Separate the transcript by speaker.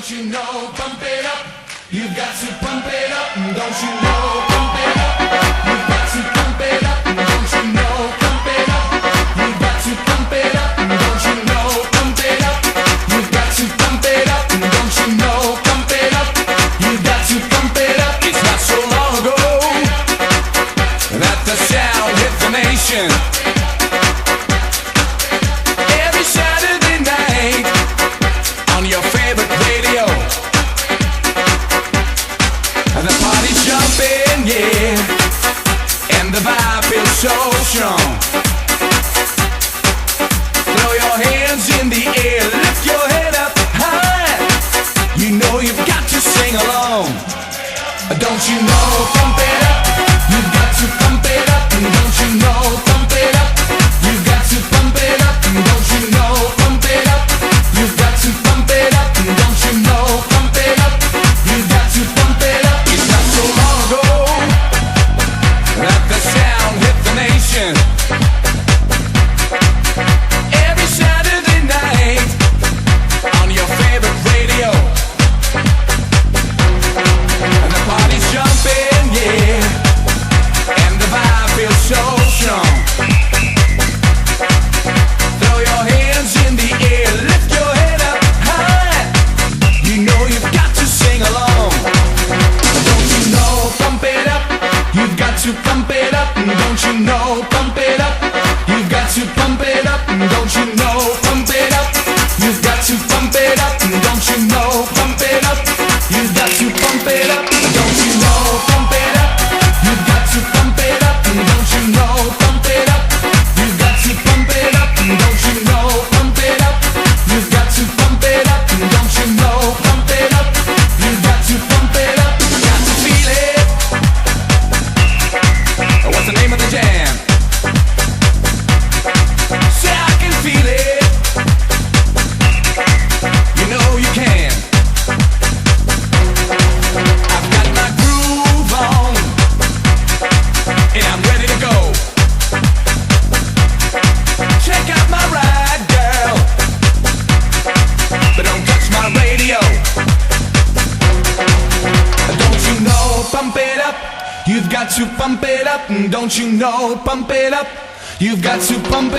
Speaker 1: Don't you know, pump it up. You've got to pump it up. Don't you know, pump it up. You've got to pump it up. Don't you know, pump it up. You've got to pump it up. Don't you know, pump it up. You've got to pump it up. Don't you know, pump it up. You've got to pump it up. It's not so long ago that the sound hit the nation. Every Saturday night on your favorite radio, the party's jumping, yeah, and the vibe feels so strong. Throw your hands in the air, lift your head up high. You know you've got to sing along. Don't you know, pump it up. You've got to pump it up. Don't you know, pump it up. You've got to pump it up. Don't you know, pump it up. You've got to pump it up. Don't you know, pump it up. You've got to pump it up. It's not so long ago that the sound hit the nation. Every Saturday night on your favorite radio, and the party's jumping, yeah, and the vibe feels so strong. Throw your hands in the air, lift your head up high. You know you've got to sing along. Don't you know, pump it up. You've got to pump it up. Don't you know, pump it up. You've got to pump it up. Don't you know, pump it up. You've got to pump it up. Don't you know, pump it up. You've got to pump it up. Don't you know, pump it up. You've got to pump it up. Don't you know, pump it up. You've got to pump it up. Don't you know, pump it up. You've got to pump it up. Don't you know, pump it up. You've got to pump it up. Got to feel it. What's the name of the jam? Say I can feel it. You know you can. I've got my groove on, and I'm ready to go. Check out my ride, girl, but don't touch my radio. Don't you know, pump it up. You've got to pump it up. Don't you know, pump it up. You've got to pump it